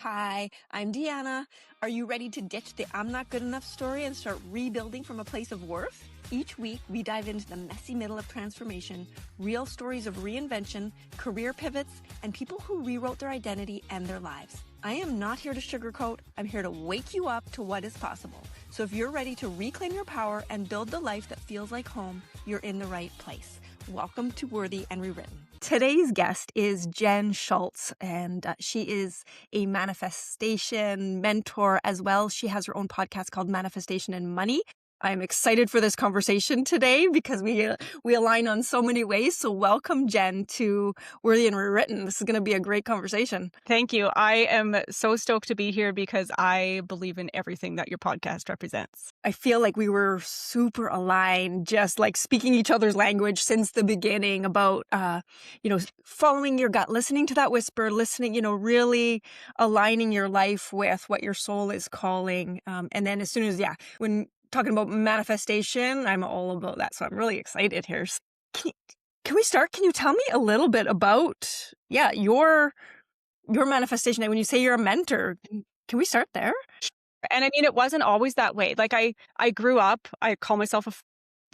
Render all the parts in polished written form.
Hi, I'm DeAnna. Are you ready to ditch the I'm not good enough story and start rebuilding from a place of worth? Each week, we dive into the messy middle of transformation, real stories of reinvention, career pivots, and people who rewrote their identity and their lives. I am not here to sugarcoat. I'm here to wake you up to what is possible. So if you're ready to reclaim your power and build the life that feels like home, you're in the right place. Welcome to Worthy and Rewritten. Today's guest is Jen Schulz, and she is a manifestation mentor as well. She has her own podcast called Manifestation and Money. I'm excited for this conversation today because we align on so many ways. So welcome, Jen, to Worthy and Rewritten. This is going to be a great conversation. Thank you. I am so stoked to be here because I believe in everything that your podcast represents. I feel like we were super aligned, just like speaking each other's language since the beginning about, following your gut, listening to that whisper, listening, really aligning your life with what your soul is calling. And then as soon as, when talking about manifestation, I'm all about that. So I'm really excited here. Can we start? Can you tell me a little bit about, your manifestation? When you say you're a mentor, can we start there? And I mean, it wasn't always that way. Like I grew up, I call myself a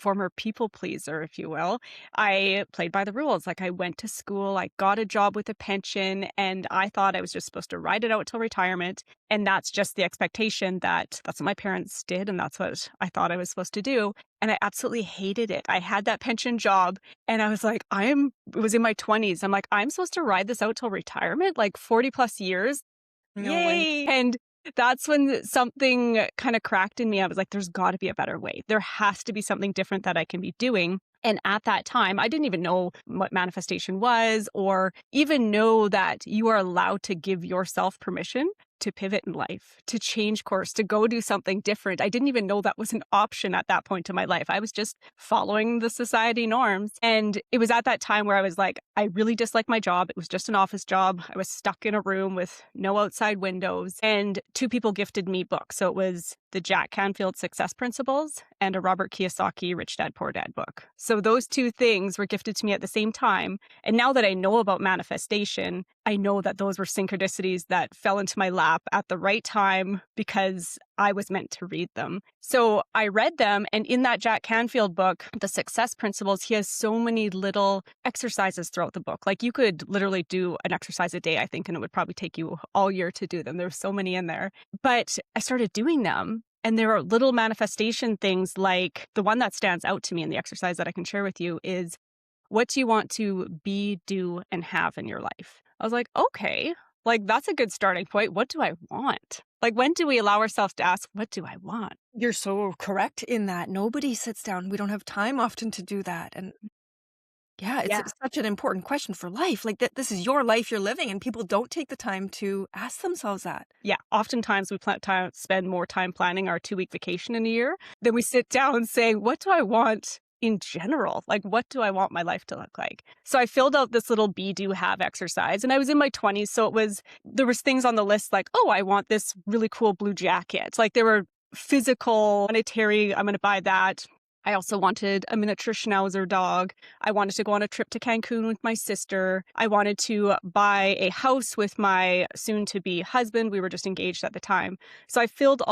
former people pleaser, if you will. I played by the rules. Like I went to school, I got a job with a pension, and I thought I was just supposed to ride it out till retirement. And that's just the expectation that's what my parents did. And that's what I thought I was supposed to do. And I absolutely hated it. I had that pension job and I was like, it was in my 20s. I'm like, I'm supposed to ride this out till retirement, like 40 plus years. No Yay. And that's when something kind of cracked in me. I was like, there's got to be a better way. There has to be something different that I can be doing. And at that time, I didn't even know what manifestation was or even know that you are allowed to give yourself permission to pivot in life, to change course, to go do something different. I didn't even know that was an option at that point in my life. I was just following the society norms. And it was at that time where I was like, I really disliked my job. It was just an office job. I was stuck in a room with no outside windows. And two people gifted me books. So it was the Jack Canfield Success Principles and a Robert Kiyosaki Rich Dad Poor Dad book. So those two things were gifted to me at the same time. And now that I know about manifestation, I know that those were synchronicities that fell into my lap at the right time because I was meant to read them. So I read them. And in that Jack Canfield book, the Success Principles, he has so many little exercises throughout the book. Like you could literally do an exercise a day, I think, and it would probably take you all year to do them. There's so many in there. But I started doing them. And there are little manifestation things like the one that stands out to me in the exercise that I can share with you is, what do you want to be, do, and have in your life? I was like, okay, like that's a good starting point. What do I want? Like, when do we allow ourselves to ask, what do I want? You're so correct in that. Nobody sits down. We don't have time often to do that. And it's such an important question for life. Like this is your life you're living, and people don't take the time to ask themselves that. Yeah, oftentimes we spend more time planning our 2-week vacation in a year than we sit down saying, what do I want in general? Like, what do I want my life to look like? So I filled out this little be, do, have exercise, and I was in my 20s. So there was things on the list like, oh, I want this really cool blue jacket. Like there were physical, monetary, I'm going to buy that. I also wanted a miniature Schnauzer dog. I wanted to go on a trip to Cancun with my sister. I wanted to buy a house with my soon-to-be husband. We were just engaged at the time. So I filled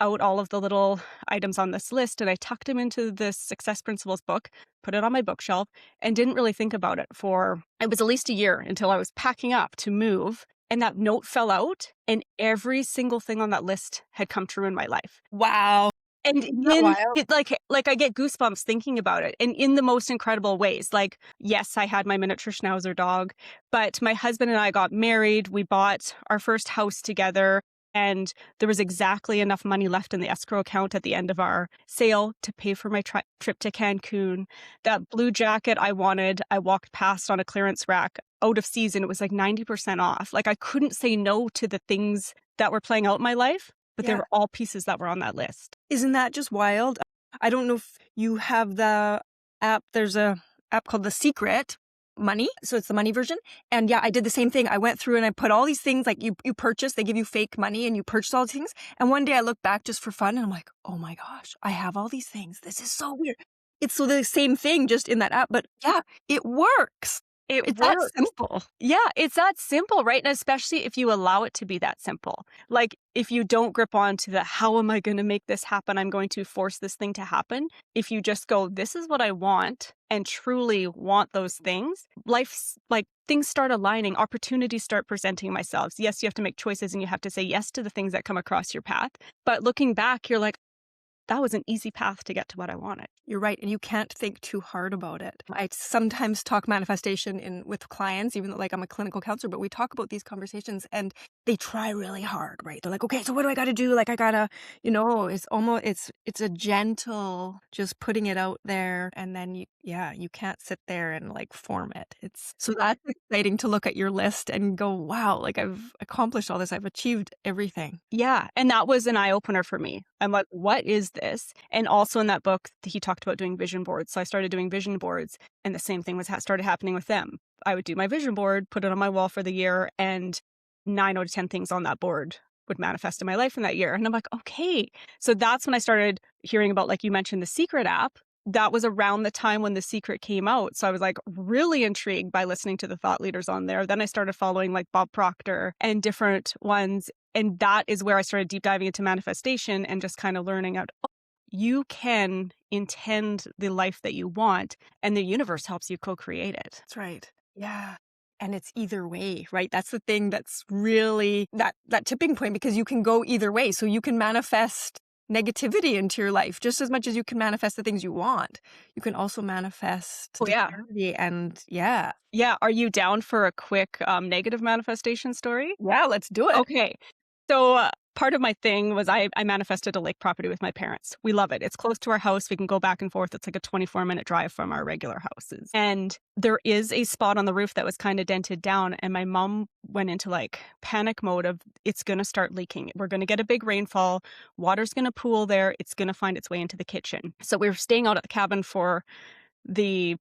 out all of the little items on this list and I tucked them into this Success Principles book, put it on my bookshelf, and didn't really think about it it was at least a year until I was packing up to move. And that note fell out and every single thing on that list had come true in my life. Wow. And I get goosebumps thinking about it, and in the most incredible ways. Like, yes, I had my miniature Schnauzer dog, but my husband and I got married. We bought our first house together, and there was exactly enough money left in the escrow account at the end of our sale to pay for my trip to Cancun. That blue jacket I wanted, I walked past on a clearance rack out of season. It was like 90% off. Like I couldn't say no to the things that were playing out in my life. But they were all pieces that were on that list. Isn't that just wild? I don't know if you have the app. There's a app called The Secret Money. So it's the money version. And I did the same thing. I went through and I put all these things like you purchase, they give you fake money and you purchase all these things. And one day I look back just for fun and I'm like, oh my gosh, I have all these things. This is so weird. It's so the same thing just in that app. But it works. It It's that works. simple. Yeah, it's that simple, right? And especially if you allow it to be that simple. Like if you don't grip onto the how am I going to make this happen? I'm going to force this thing to happen. If you just go, this is what I want and truly want those things, life's like things start aligning, opportunities start presenting themselves. Yes, you have to make choices and you have to say yes to the things that come across your path. But looking back, you're like, that was an easy path to get to what I wanted. You're right. And you can't think too hard about it. I sometimes talk manifestation with clients, even though like I'm a clinical counselor, but we talk about these conversations and they try really hard, right? They're like, okay, so what do I got to do? Like I gotta, it's almost, it's a gentle, just putting it out there. And then you can't sit there and like form it. So that's exciting to look at your list and go, wow, like I've accomplished all this. I've achieved everything. Yeah. And that was an eye opener for me. I'm like, what is this? And also in that book, he talked about doing vision boards. So I started doing vision boards and the same thing was started happening with them. I would do my vision board, put it on my wall for the year, and 9 out of 10 things on that board would manifest in my life in that year. And I'm like, okay. So that's when I started hearing about, like you mentioned, the Secret app. That was around the time when The Secret came out. So I was like really intrigued by listening to the thought leaders on there. Then I started following like Bob Proctor and different ones. And that is where I started deep diving into manifestation and just kind of learning out, oh, you can intend the life that you want and the universe helps you co-create it. That's right. Yeah. And it's either way, right? That's the thing that's really that tipping point, because you can go either way. So you can manifest negativity into your life just as much as you can manifest the things you want. You can also manifest clarity and Yeah. Are you down for a quick negative manifestation story? Yeah, let's do it. Okay. So part of my thing was I manifested a lake property with my parents. We love it. It's close to our house. We can go back and forth. It's like a 24-minute drive from our regular houses. And there is a spot on the roof that was kind of dented down. And my mom went into like panic mode of it's going to start leaking. We're going to get a big rainfall. Water's going to pool there. It's going to find its way into the kitchen. So we were staying out at the cabin for a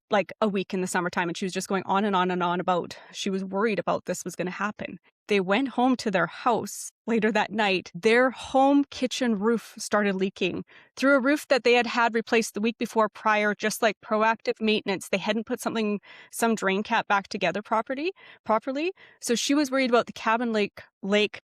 week in the summertime, and she was just going on and on and on about she was worried about this was going to happen. They went home to their house later that night. Their home kitchen roof started leaking through a roof that they had replaced the week before prior, just like proactive maintenance. They hadn't put some drain cap back together properly. So she was worried about the cabin lake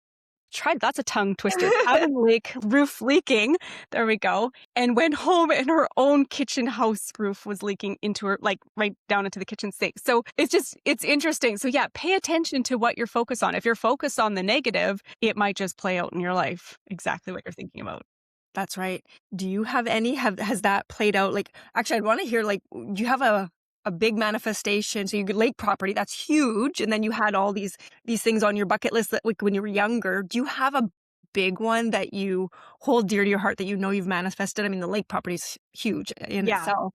that's a tongue twister. Cabin lake roof leaking. There we go. And went home and her own kitchen house roof was leaking into her, like right down into the kitchen sink. So it's interesting. So yeah, pay attention to what you're focused on. If you're focused on the negative, it might just play out in your life exactly what you're thinking about. That's right. Do you have any, has that played out? Like, actually, I'd want to hear, like, do you have a big manifestation? So you get lake property, that's huge. And then you had all these things on your bucket list that like when you were younger. Do you have a big one that you hold dear to your heart that you know you've manifested? I mean, the lake property is huge in itself.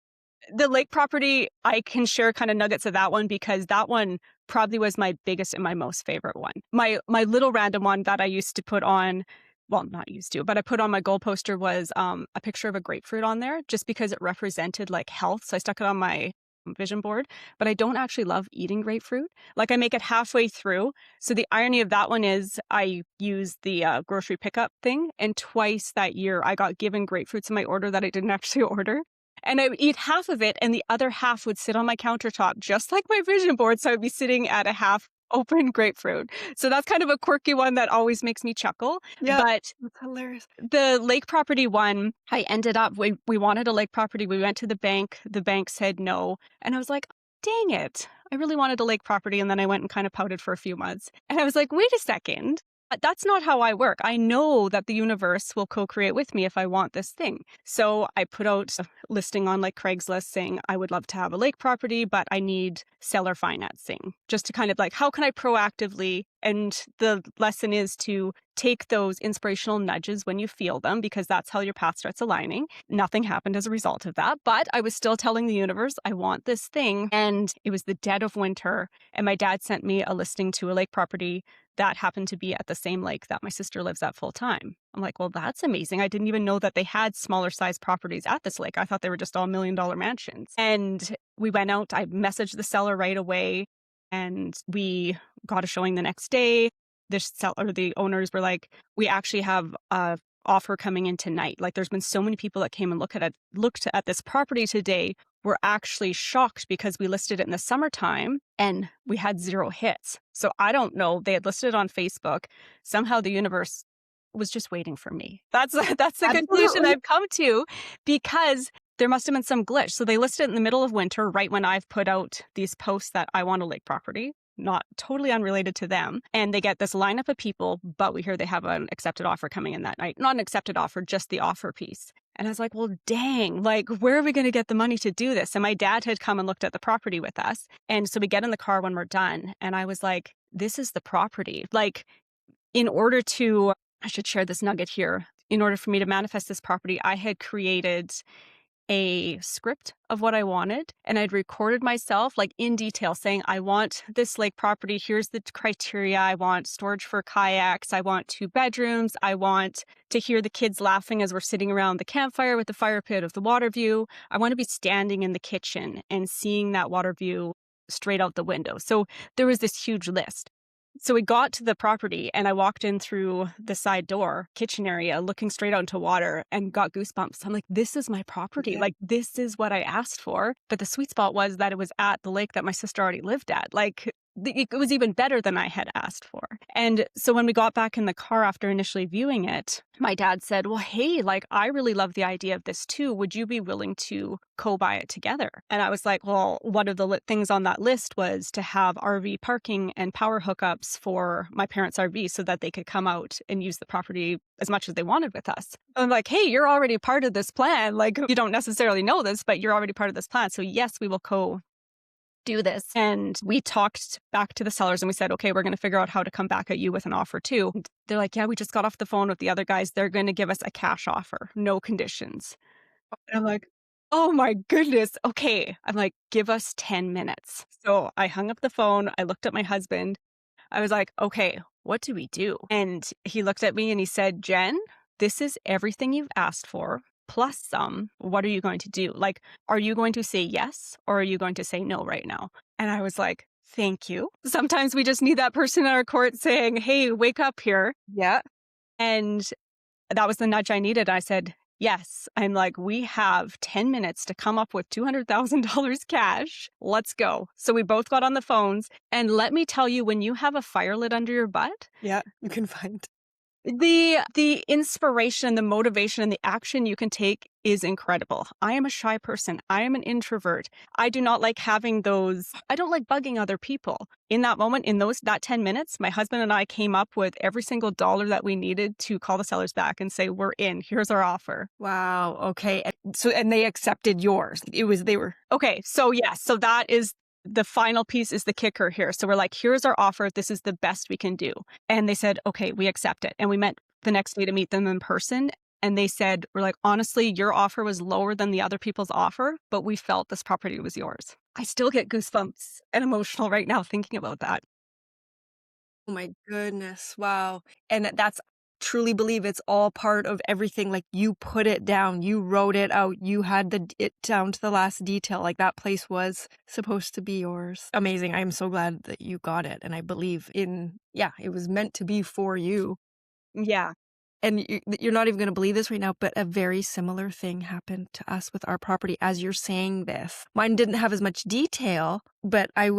The lake property, I can share kind of nuggets of that one because that one probably was my biggest and my most favorite one. My little random one that I used to put on, well, not used to, but I put on my goal poster was a picture of a grapefruit on there just because it represented like health. So I stuck it on my vision board, but I don't actually love eating grapefruit. Like I make it halfway through. So the irony of that one is I use the grocery pickup thing, and twice that year I got given grapefruits in my order that I didn't actually order. And I would eat half of it and the other half would sit on my countertop, just like my vision board. So I'd be sitting at a half open grapefruit. So that's kind of a quirky one that always makes me chuckle. Yeah, but that's hilarious. The lake property one, I ended up, we wanted a lake property. We went to the bank. The bank said no. And I was like, dang it. I really wanted a lake property. And then I went and kind of pouted for a few months. And I was like, wait a second. That's not how I work. I know that the universe will co-create with me if I want this thing. So I put out a listing on like Craigslist saying I would love to have a lake property, but I need seller financing, just to kind of like, how can I proactively, and the lesson is to take those inspirational nudges when you feel them, because that's how your path starts aligning. Nothing happened as a result of that, but I was still telling the universe, I want this thing. And it was the dead of winter. And my dad sent me a listing to a lake property that happened to be at the same lake that my sister lives at full time. I'm like, well, that's amazing. I didn't even know that they had smaller size properties at this lake. I thought they were just all $1 million mansions. And we went out, I messaged the seller right away, and we got a showing the next day. The owners were like, we actually have a offer coming in tonight. Like there's been so many people that came and looked at this property today. We're actually shocked because we listed it in the summertime and we had 0 hits. So I don't know. They had listed it on Facebook. Somehow the universe was just waiting for me. That's the conclusion I've come to, because there must have been some glitch. So they listed it in the middle of winter, right when I've put out these posts that I want a lake property, not totally unrelated to them. And they get this lineup of people, but we hear they have an accepted offer coming in that night. Not an accepted offer, just the offer piece. And I was like, well, dang, like, where are we going to get the money to do this? And my dad had come and looked at the property with us. And so we get in the car when we're done. And I was like, this is the property. Like, in order to, I should share this nugget here. In order for me to manifest this property, I had created a script of what I wanted, and I'd recorded myself like in detail saying, I want this lake property. Here's the criteria. I want storage for kayaks. I want 2 bedrooms. I want to hear the kids laughing as we're sitting around the campfire with the fire pit of the water view. I want to be standing in the kitchen and seeing that water view straight out the window. So there was this huge list. So we got to the property and I walked in through the side door, kitchen area, looking straight out into water and got goosebumps. I'm like, this is my property. Okay. Like, this is what I asked for. But the sweet spot was that it was at the lake that my sister already lived at. Like, it was even better than I had asked for. And so when we got back in the car after initially viewing it, my dad said, well, hey, like, I really love the idea of this too. Would you be willing to co-buy it together? And I was like, well, one of the things on that list was to have RV parking and power hookups for my parents' RV so that they could come out and use the property as much as they wanted with us. I'm like, hey, you're already part of this plan. Like, you don't necessarily know this, but you're already part of this plan. So yes, we will do this. And we talked back to the sellers and we said, okay, we're going to figure out how to come back at you with an offer too. They're like, yeah, we just got off the phone with the other guys. They're going to give us a cash offer, no conditions. And I'm like, oh my goodness. Okay. I'm like, give us 10 minutes. So I hung up the phone. I looked at my husband. I was like, okay, what do we do? And he looked at me and he said, Jen, this is everything you've asked for, plus some. What are you going to do? Like, are you going to say yes or are you going to say no right now? And I was like, thank you. Sometimes we just need that person in our court saying, hey, wake up here. Yeah. And that was the nudge I needed. I said, yes. I'm like, we have 10 minutes to come up with $200,000 cash. Let's go. So we both got on the phones. And let me tell you, when you have a fire lit under your butt, Yeah, you can find the inspiration, the motivation, and the action you can take is incredible. I am a shy person. I am an introvert. I do not like having those. I don't like bugging other people. In that moment, that 10 minutes, my husband and I came up with every single dollar that we needed to call the sellers back and say, we're in. Here's our offer. Wow. Okay. And they accepted yours. Okay. So yes. So that is the final piece, is the kicker here. So we're like, here's our offer. This is the best we can do. And they said, okay, we accept it. And we met the next day to meet them in person. And they said, we're like, honestly, your offer was lower than the other people's offer, but we felt this property was yours. I still get goosebumps and emotional right now thinking about that. Oh my goodness. Wow. And that's truly believe it's all part of everything. Like, you put it down, you wrote it out, you had it down to the last detail. Like, that place was supposed to be yours. Amazing. I'm so glad that you got it. And I believe it was meant to be for you. Yeah. And you're not even going to believe this right now, but a very similar thing happened to us with our property as you're saying this. Mine didn't have as much detail, but I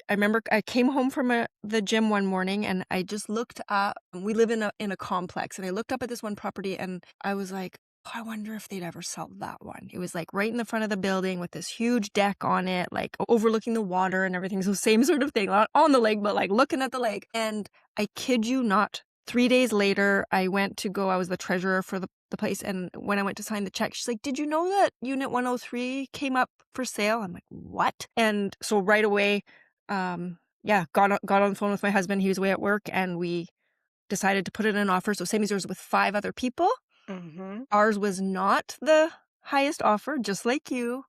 remember I came home from the gym one morning and I just looked up. We live in a complex, and I looked up at this one property and I was like, oh, I wonder if they'd ever sell that one. It was like right in the front of the building with this huge deck on it, like overlooking the water and everything. So same sort of thing, not on the lake, but like looking at the lake. And I kid you not, 3 days later, I was the treasurer for the place. And when I went to sign the check, she's like, did you know that unit 103 came up for sale? I'm like, what? And so right away, got on the phone with my husband. He was away at work and we decided to put it in an offer. So same as yours, with 5 other people. Mm-hmm. Ours was not the highest offer, just like you,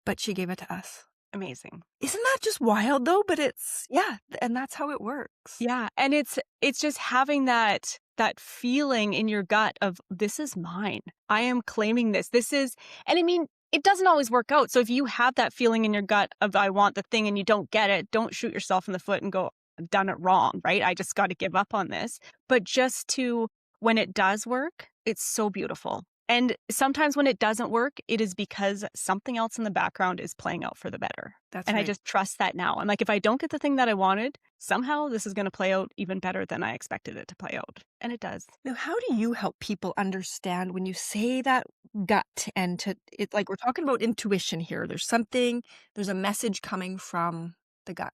but she gave it to us. Amazing. Isn't that just wild though? But and that's how it works. Yeah. And it's just having that feeling in your gut of, this is mine. I am claiming this. And I mean, it doesn't always work out. So if you have that feeling in your gut of, I want the thing, and you don't get it, don't shoot yourself in the foot and go, I've done it wrong, right? I just got to give up on this. But just to when it does work, it's so beautiful. And sometimes when it doesn't work, it is because something else in the background is playing out for the better. That's And I right. just trust that now. I'm like, if I don't get the thing that I wanted, somehow this is going to play out even better than I expected it to play out. And it does. Now, how do you help people understand when you say that gut and it's like we're talking about intuition here. There's a message coming from the gut.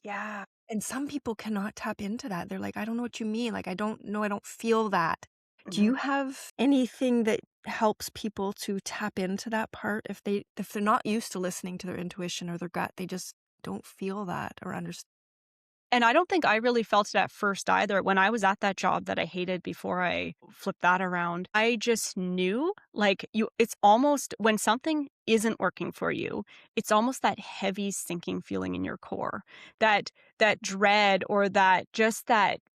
Yeah. And some people cannot tap into that. They're like, I don't know what you mean. Like, I don't know. I don't feel that. Do you have anything that helps people to tap into that part if they're not used to listening to their intuition or their gut, they just don't feel that or understand? And I don't think I really felt it at first either. When I was at that job that I hated before I flipped that around, I just knew it's almost when something isn't working for you, it's almost that heavy sinking feeling in your core, that dread or that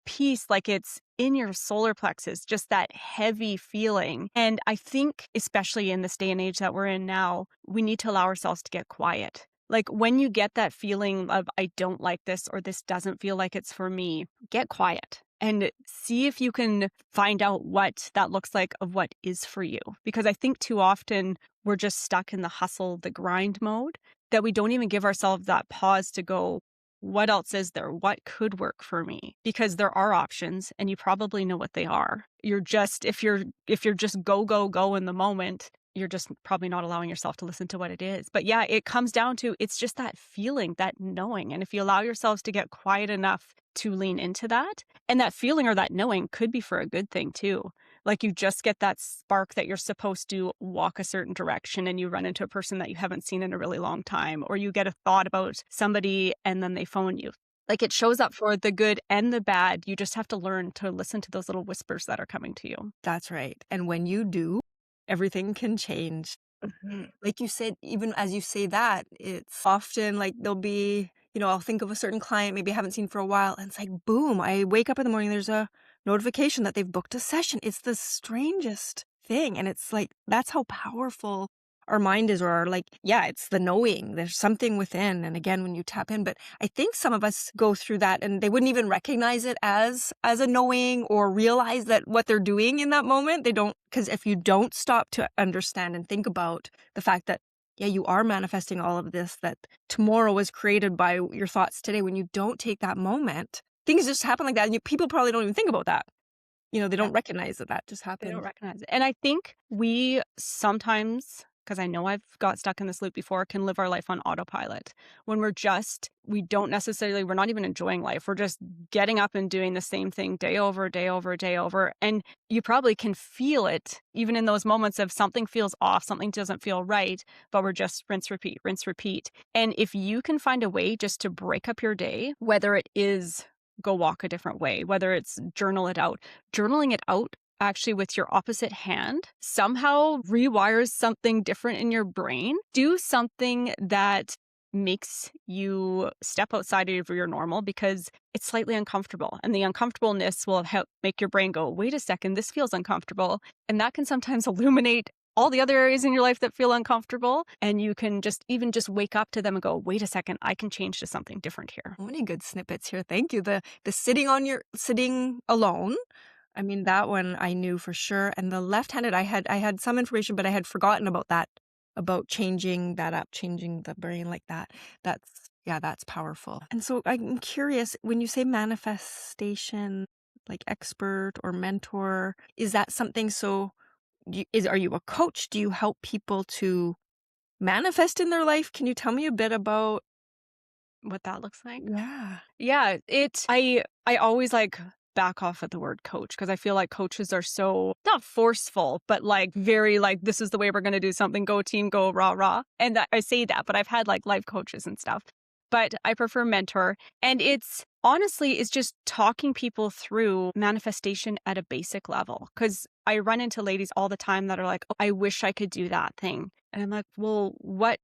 peace, like it's in your solar plexus, just that heavy feeling. And I think, especially in this day and age that we're in now, we need to allow ourselves to get quiet. Like when you get that feeling of, I don't like this or this doesn't feel like it's for me, get quiet and see if you can find out what that looks like of what is for you. Because I think too often we're just stuck in the hustle, the grind mode that we don't even give ourselves that pause to go, what else is there? What could work for me? Because there are options and you probably know what they are. If you're just go in the moment, you're just probably not allowing yourself to listen to what it is. But yeah, it comes down to, it's just that feeling, that knowing. And if you allow yourselves to get quiet enough to lean into that, and that feeling or that knowing could be for a good thing too. Like you just get that spark that you're supposed to walk a certain direction and you run into a person that you haven't seen in a really long time, or you get a thought about somebody and then they phone you. Like it shows up for the good and the bad. You just have to learn to listen to those little whispers that are coming to you. That's right. And when you do, everything can change. Like you said, even as you say that, it's often like there'll be, I'll think of a certain client maybe I haven't seen for a while, and it's like, boom, I wake up in the morning, there's a notification that they've booked a session. It's the strangest thing. And it's like, that's how powerful our mind is, or it's the knowing. There's something within. And again, when you tap in, but I think some of us go through that and they wouldn't even recognize it as a knowing or realize that what they're doing in that moment. They don't, because if you don't stop to understand and think about the fact that, yeah, you are manifesting all of this, that tomorrow was created by your thoughts today. When you don't take that moment, things just happen like that. And people probably don't even think about that. They don't recognize that just happened. They don't recognize it. And I think we sometimes, because I know I've got stuck in this loop before, can live our life on autopilot. When we're not even enjoying life. We're just getting up and doing the same thing day over, day over, day over. And you probably can feel it even in those moments of something feels off, something doesn't feel right, but we're just rinse, repeat. And if you can find a way just to break up your day, whether it is go walk a different way, whether it's journaling it out actually with your opposite hand somehow rewires something different in your brain. Do something that makes you step outside of your normal because it's slightly uncomfortable. And the uncomfortableness will help make your brain go, wait a second, this feels uncomfortable. And that can sometimes illuminate all the other areas in your life that feel uncomfortable. And you can just wake up to them and go, wait a second, I can change to something different here. So many good snippets here. Thank you. The sitting alone. I mean, that one I knew for sure. And the left-handed, I had some information, but I had forgotten about that, about changing that up, changing the brain like that. That's powerful. And so I'm curious, when you say manifestation, like expert or mentor, is that something are you a coach? Do you help people to manifest in their life? Can you tell me a bit about what that looks like? Yeah. I always back off at the word coach because I feel like coaches are so not forceful, but very this is the way we're going to do something. Go team, go rah rah. And I say that, but I've had life coaches and stuff. But I prefer mentor. And it's just talking people through manifestation at a basic level. Because I run into ladies all the time that are like, oh, I wish I could do that thing. And I'm like, well, what?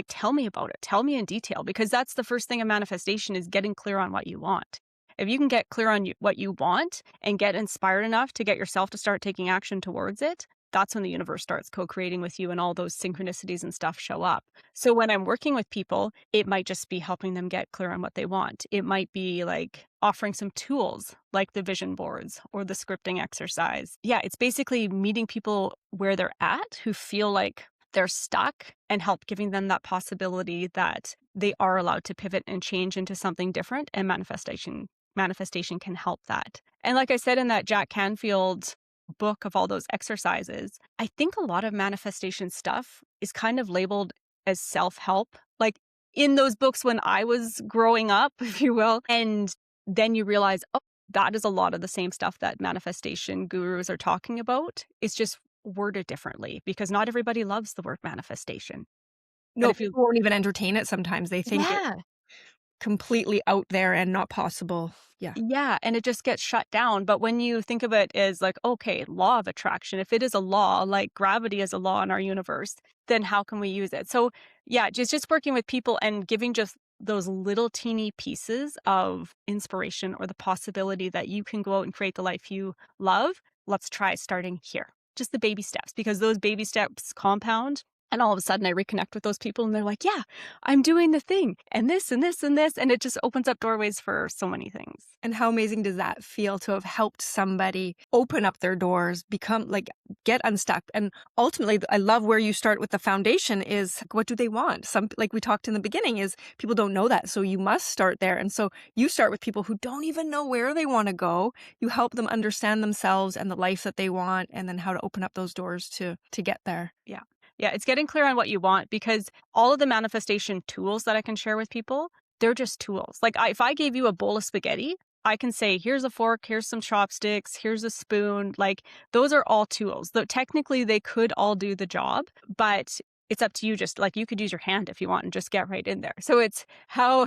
Tell me about it. Tell me in detail. Because that's the first thing in manifestation is getting clear on what you want. If you can get clear on what you want and get inspired enough to get yourself to start taking action towards it, that's when the universe starts co-creating with you and all those synchronicities and stuff show up. So when I'm working with people, it might just be helping them get clear on what they want. It might be like offering some tools like the vision boards or the scripting exercise. Yeah, it's basically meeting people where they're at who feel like they're stuck and help giving them that possibility that they are allowed to pivot and change into something different, and manifestation can help that. And like I said in that Jack Canfield book of all those exercises, I think a lot of manifestation stuff is kind of labeled as self-help, like in those books when I was growing up, if you will. And then you realize, oh, that is a lot of the same stuff that manifestation gurus are talking about. It's just worded differently because not everybody loves the word manifestation. But No, if you, people won't even entertain it sometimes. They think it's yeah, completely out there and not possible. Yeah. yeah, and it just gets shut down. But when you think of it as like, okay, law of attraction, if it is a law, like gravity is a law in our universe, then how can we use it? So yeah, just working with people and giving just those little teeny pieces of inspiration or the possibility that you can go out and create the life you love. Let's try starting here. Just the baby steps, because those baby steps compound. And all of a sudden I reconnect with those people and they're like, yeah, I'm doing the thing and this and this and this. And it just opens up doorways for so many things. And how amazing does that feel to have helped somebody open up their doors, become like, get unstuck? And ultimately, I love where you start with the foundation is what do they want? Some, like we talked in the beginning, is people don't know that. So you must start there. And so you start with people who don't even know where they want to go. You help them understand themselves and the life that they want, and then how to open up those doors to get there. Yeah. Yeah, it's getting clear on what you want, because all of the manifestation tools that I can share with people, they're just tools. Like if I gave you a bowl of spaghetti, I can say, here's a fork, here's some chopsticks, here's a spoon. Like those are all tools. Though technically they could all do the job, but it's up to you. Just like you could use your hand if you want and just get right in there. So it's how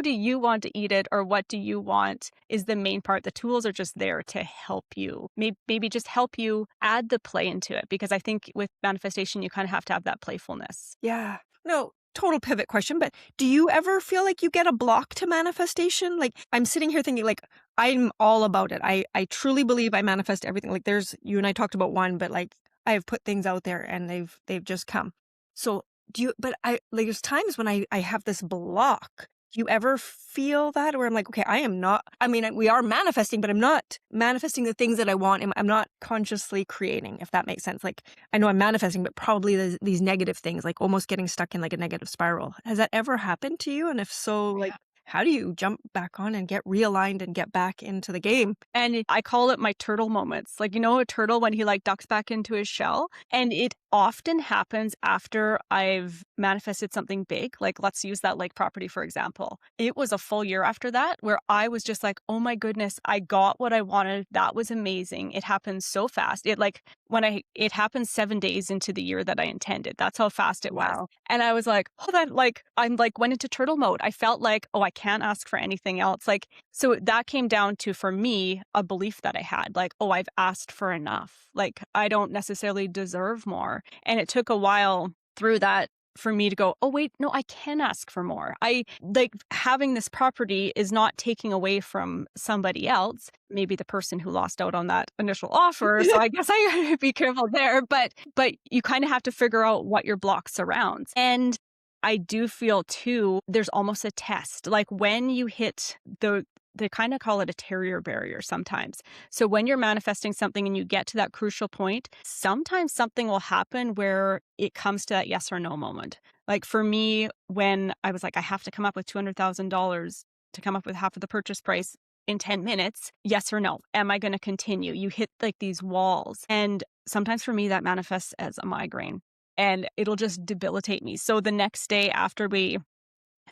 do you want to eat it, or what do you want is the main part. The tools are just there to help you. Maybe just help you add the play into it, because I think with manifestation, you kind of have to have that playfulness. Yeah. No, total pivot question, but do you ever feel like you get a block to manifestation? Like I'm sitting here thinking like I'm all about it. I truly believe I manifest everything. Like there's, you and I talked about one, but like I have put things out there and they've just come. So do you, but I, like there's times when I have this block. Do you ever feel that where I'm like, okay, I am not, I mean, we are manifesting, but I'm not manifesting the things that I want. I'm not consciously creating, if that makes sense. Like I know I'm manifesting, but probably there's these negative things, like almost getting stuck in like a negative spiral. Has that ever happened to you? And if so, like, how do you jump back on and get realigned and get back into the game? And I call it my turtle moments. Like, you know, a turtle when he like ducks back into his shell. And it often happens after I've manifested something big. Like, let's use that lake property, for example. It was a full year after that where I was just like, oh my goodness, I got what I wanted. That was amazing. It happened so fast. It happened 7 days into the year that I intended. That's how fast it was. And I was like, oh, that like, I'm like went into turtle mode. I felt like, oh, I can't ask for anything else. Like, so that came down to, for me, a belief that I had, like, oh, I've asked for enough. Like, I don't necessarily deserve more. And it took a while through that for me to go, oh, wait, no, I can ask for more. I like having this property is not taking away from somebody else, maybe the person who lost out on that initial offer. So I guess I gotta be careful there, but you kind of have to figure out what your block surrounds. And I do feel too, there's almost a test. Like when you hit they kind of call it a terrier barrier sometimes. So when you're manifesting something and you get to that crucial point, sometimes something will happen where it comes to that yes or no moment. Like for me, when I was like, I have to come up with $200,000 to come up with half of the purchase price in 10 minutes, yes or no? Am I going to continue? You hit like these walls. And sometimes for me, that manifests as a migraine. And it'll just debilitate me. So the next day after we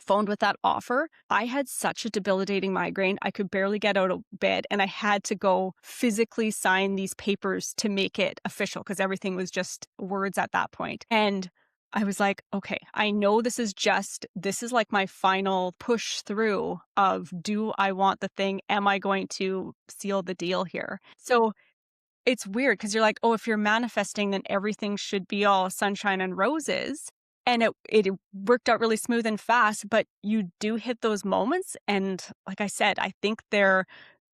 phoned with that offer, I had such a debilitating migraine. I could barely get out of bed, and I had to go physically sign these papers to make it official because everything was just words at that point. And I was like, okay, I know this is like my final push through of, do I want the thing? Am I going to seal the deal here? So it's weird because you're like, oh, if you're manifesting, then everything should be all sunshine and roses. And it worked out really smooth and fast, but you do hit those moments. And like I said, I think they're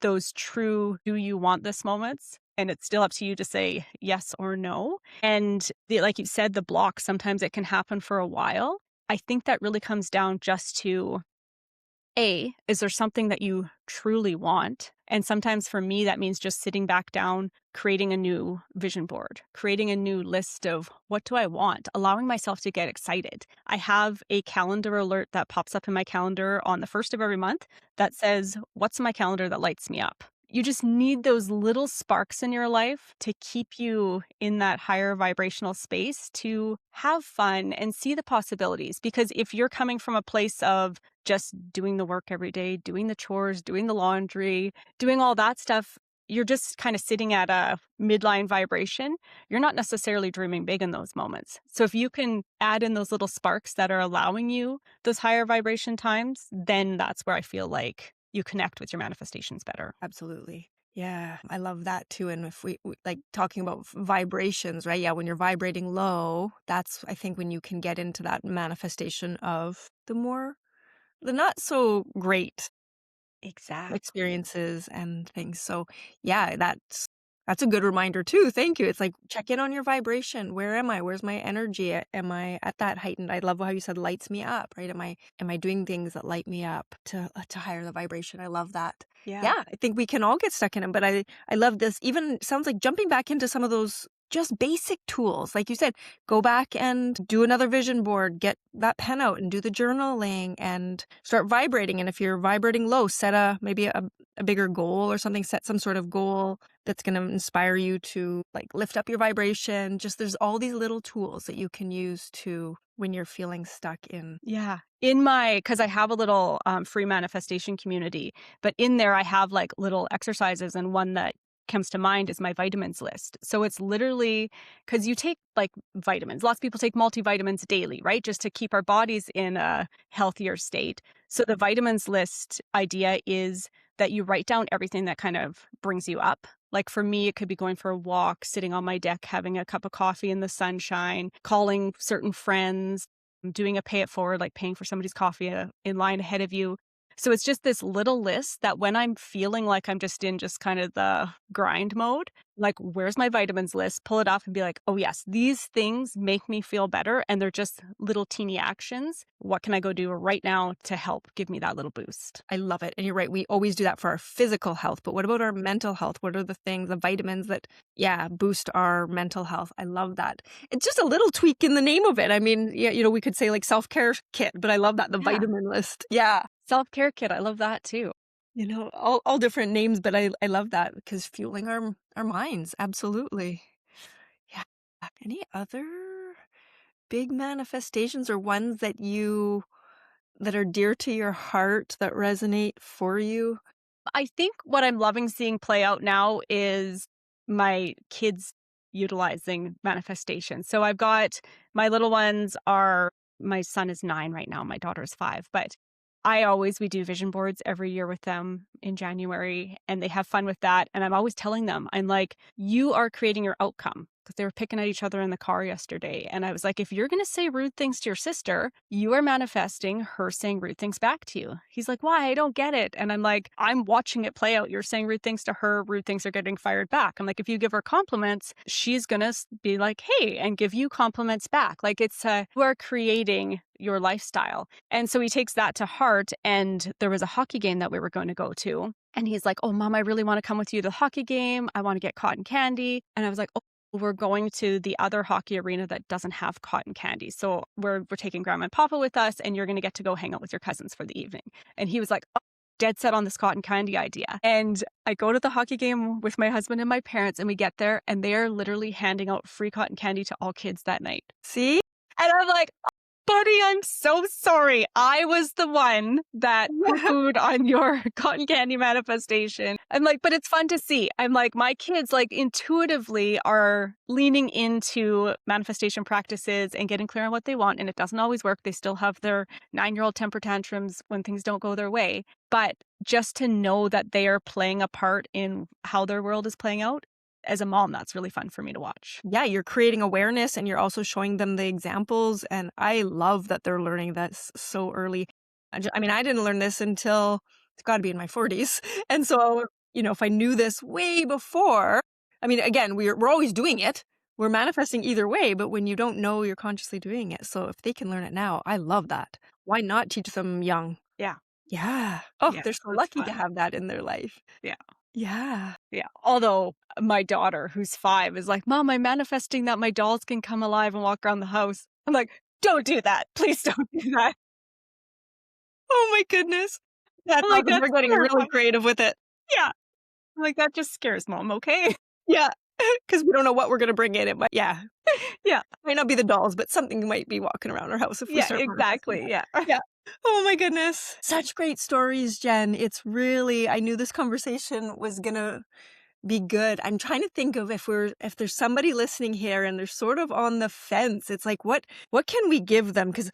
those true, do you want this moments? And it's still up to you to say yes or no. And like you said, the block, sometimes it can happen for a while. I think that really comes down just to is there something that you truly want? And sometimes for me, that means just sitting back down, creating a new vision board, creating a new list of what do I want, allowing myself to get excited. I have a calendar alert that pops up in my calendar on the first of every month that says, what's in my calendar that lights me up? You just need those little sparks in your life to keep you in that higher vibrational space to have fun and see the possibilities. Because if you're coming from a place of just doing the work every day, doing the chores, doing the laundry, doing all that stuff, you're just kind of sitting at a midline vibration. You're not necessarily dreaming big in those moments. So if you can add in those little sparks that are allowing you those higher vibration times, then that's where I feel like you connect with your manifestations better. Absolutely. Yeah, I love that too. And if we like talking about vibrations, right? Yeah, when you're vibrating low, that's I think when you can get into that manifestation of the not so great Exactly. experiences and things. So yeah, that's a good reminder too. Thank you. It's like check in on your vibration. Where am I? Where's my energy? Am I at that heightened? I love how you said lights me up, right? Am I doing things that light me up to higher the vibration? I love that. Yeah. Yeah, I think we can all get stuck in it, but I love this. Even sounds like jumping back into some of those just basic tools. Like you said, go back and do another vision board, get that pen out and do the journaling and start vibrating. And if you're vibrating low, set maybe a bigger goal or something, set some sort of goal that's going to inspire you to like lift up your vibration. Just there's all these little tools that you can use to when you're feeling stuck in. Yeah. Because I have a little free manifestation community, but in there I have like little exercises, and one that comes to mind is my vitamins list. So it's literally because you take like vitamins. Lots of people take multivitamins daily, right? Just to keep our bodies in a healthier state. So the vitamins list idea is that you write down everything that kind of brings you up. Like for me, it could be going for a walk, sitting on my deck, having a cup of coffee in the sunshine, calling certain friends, doing a pay it forward, like paying for somebody's coffee in line ahead of you. So it's just this little list that when I'm feeling like I'm just in just kind of the grind mode, like, where's my vitamins list? Pull it off and be like, oh, yes, these things make me feel better. And they're just little teeny actions. What can I go do right now to help give me that little boost? I love it. And you're right. We always do that for our physical health. But what about our mental health? What are the things, the vitamins that, boost our mental health? I love that. It's just a little tweak in the name of it. I mean, we could say like self-care kit, but I love that. The vitamin list. Yeah. Self-care kit. I love that too. All different names, but I love that because fueling our minds. Absolutely. Yeah. Any other big manifestations or ones that are dear to your heart that resonate for you? I think what I'm loving seeing play out now is my kids utilizing manifestation. So I've got my little ones my son is 9 right now, my daughter is 5, but we do vision boards every year with them in January, and they have fun with that. And I'm always telling them, I'm like, you are creating your outcome. Because they were picking at each other in the car yesterday. And I was like, if you're going to say rude things to your sister, you are manifesting her saying rude things back to you. He's like, why? I don't get it. And I'm like, I'm watching it play out. You're saying rude things to her. Rude things are getting fired back. I'm like, if you give her compliments, she's going to be like, hey, and give you compliments back. Like you are creating your lifestyle. And so he takes that to heart. And there was a hockey game that we were going to go to. And he's like, oh, Mom, I really want to come with you to the hockey game. I want to get cotton candy. And I was like, oh, we're going to the other hockey arena that doesn't have cotton candy. So we're taking Grandma and Papa with us, and you're going to get to go hang out with your cousins for the evening. And he was like, oh, dead set on this cotton candy idea. And I go to the hockey game with my husband and my parents, and we get there, and they are literally handing out free cotton candy to all kids that night. See? And I'm like, buddy, I'm so sorry. I was the one that poo-pooed on your cotton candy manifestation. I'm like, but it's fun to see. I'm like, my kids like intuitively are leaning into manifestation practices and getting clear on what they want. And it doesn't always work. They still have their 9-year-old temper tantrums when things don't go their way. But just to know that they are playing a part in how their world is playing out, as a mom, that's really fun for me to watch. Yeah, you're creating awareness and you're also showing them the examples. And I love that they're learning that so early. I didn't learn this until it's got to be in my 40s. And so if I knew this way before, I mean, again, we're always doing it. We're manifesting either way, but when you don't know, you're consciously doing it. So if they can learn it now, I love that. Why not teach them young? Yeah. Yeah. Oh, Yeah. they're so That's lucky to fun. have that in their life. Yeah. Yeah. Yeah. Although my daughter, who's 5, is like, Mom, I'm manifesting that my dolls can come alive and walk around the house. I'm like, don't do that. Please don't do that. Oh my goodness. That's I'm like, awesome. They're that's getting really terrifying. creative with it. Yeah. I'm like, that just scares Mom, okay? Yeah. Because we don't know what we're going to bring in. It might, yeah. Yeah. Might not be the dolls, but something might be walking around our house if we Yeah, start manifesting exactly. that. Yeah. Yeah. Oh my goodness. Such great stories, Jen. It's really, I knew this conversation was going to be good. I'm trying to think of if there's somebody listening here and they're sort of on the fence. It's like, what can we give them? Because,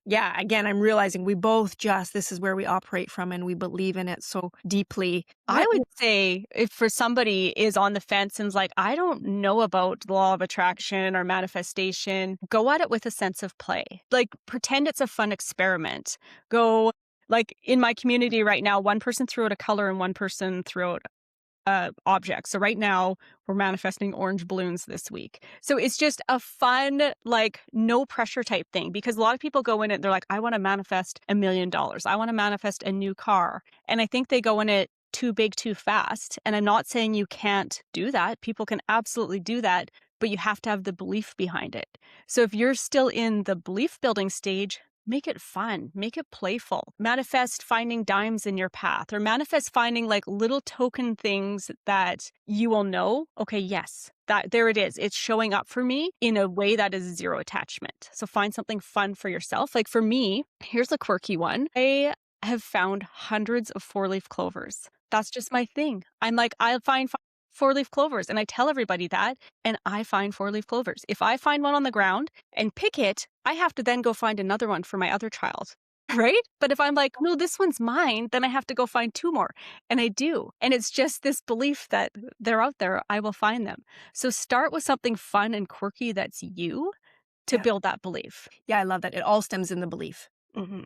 yeah, again, I'm realizing we both this is where we operate from and we believe in it so deeply. I would say if for somebody is on the fence and's like, I don't know about the law of attraction or manifestation, go at it with a sense of play. Like pretend it's a fun experiment. Go like in my community right now, one person threw out a color and one person threw out object. So right now we're manifesting orange balloons this week. So it's just a fun, like no pressure type thing because a lot of people go in it, they're like, I want to manifest $1 million. I want to manifest a new car. And I think they go in it too big, too fast. And I'm not saying you can't do that. People can absolutely do that, but you have to have the belief behind it. So if you're still in the belief building stage, make it fun, make it playful. Manifest finding dimes in your path or manifest finding like little token things that you will know, okay, yes, that there it is. It's showing up for me in a way that is zero attachment. So find something fun for yourself. Like for me, here's a quirky one. I have found hundreds of 4-leaf clovers. That's just my thing. I'm like, I'll find 4-leaf clovers and I tell everybody that and I find 4-leaf clovers. If I find one on the ground and pick it, I have to then go find another one for my other child, right? But if I'm like, no, this one's mine, then I have to go find 2 more. And I do. And it's just this belief that they're out there, I will find them. So start with something fun and quirky that's you to build that belief. Yeah, I love that. It all stems in the belief. Mm-hmm.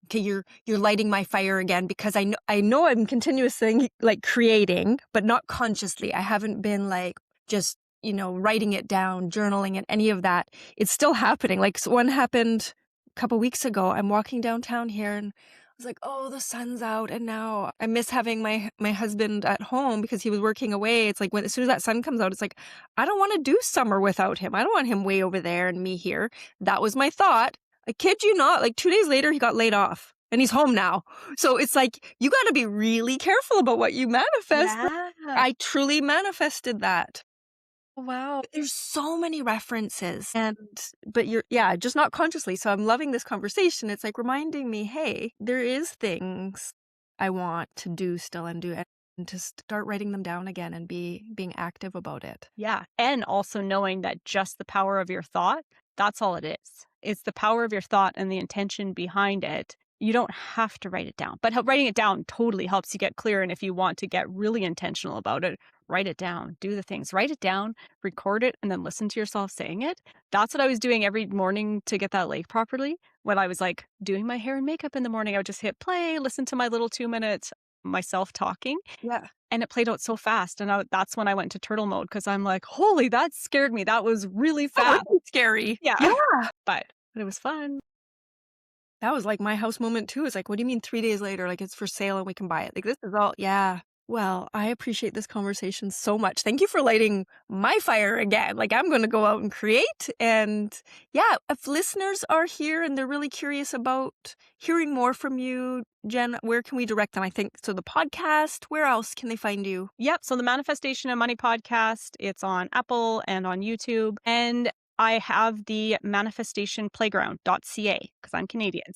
Okay, you're lighting my fire again because I know I'm continuously like creating, but not consciously. I haven't been like just writing it down, journaling it, any of that. It's still happening. Like one happened a couple weeks ago. I'm walking downtown here and I was like, oh, the sun's out, and now I miss having my husband at home because he was working away. It's like as soon as that sun comes out, it's like I don't want to do summer without him. I don't want him way over there and me here. That was my thought. I kid you not, like 2 days later, he got laid off and he's home now. So it's like, you got to be really careful about what you manifest. Yeah. I truly manifested that. Wow. There's so many references but just not consciously. So I'm loving this conversation. It's like reminding me, hey, there is things I want to do still and do and to start writing them down again and being active about it. Yeah. And also knowing that just the power of your thought, that's all it is. It's the power of your thought and the intention behind it. You don't have to write it down, but writing it down totally helps you get clear. And if you want to get really intentional about it, write it down, do the things, write it down, record it, and then listen to yourself saying it. That's what I was doing every morning to get that lake properly. When I was like doing my hair and makeup in the morning, I would just hit play, listen to my little 2 minutes myself talking. Yeah. And it played out so fast. And that's when I went to turtle mode because I'm like, holy, that scared me. That was really fast. Really scary. Yeah. But it was fun. That was like my house moment too. It's like, what do you mean 3 days later? Like it's for sale and we can buy it. Like this is all, yeah. Well, I appreciate this conversation so much. Thank you for lighting my fire again. Like I'm going to go out and create. And yeah, if listeners are here and they're really curious about hearing more from you, Jen, where can we direct them? I think so the podcast, where else can they find you? Yep. So the Manifestation and Money podcast, it's on Apple and on YouTube. And I have the manifestationplayground.ca because I'm Canadian.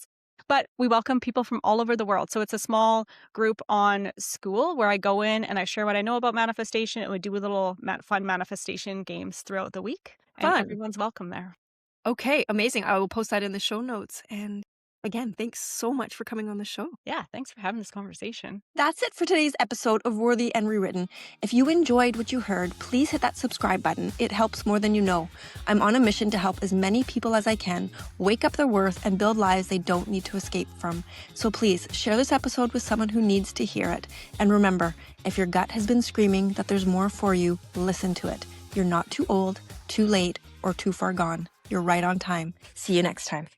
But we welcome people from all over the world. So it's a small group on school where I go in and I share what I know about manifestation. And we do a little fun manifestation games throughout the week. And Fun. everyone's welcome there. Okay, amazing. I will post that in the show notes. And Again, thanks so much for coming on the show. Yeah, thanks for having this conversation. That's it for today's episode of Worthy and Rewritten. If you enjoyed what you heard, please hit that subscribe button. It helps more than you know. I'm on a mission to help as many people as I can wake up their worth and build lives they don't need to escape from. So please share this episode with someone who needs to hear it. And remember, if your gut has been screaming that there's more for you, listen to it. You're not too old, too late, or too far gone. You're right on time. See you next time.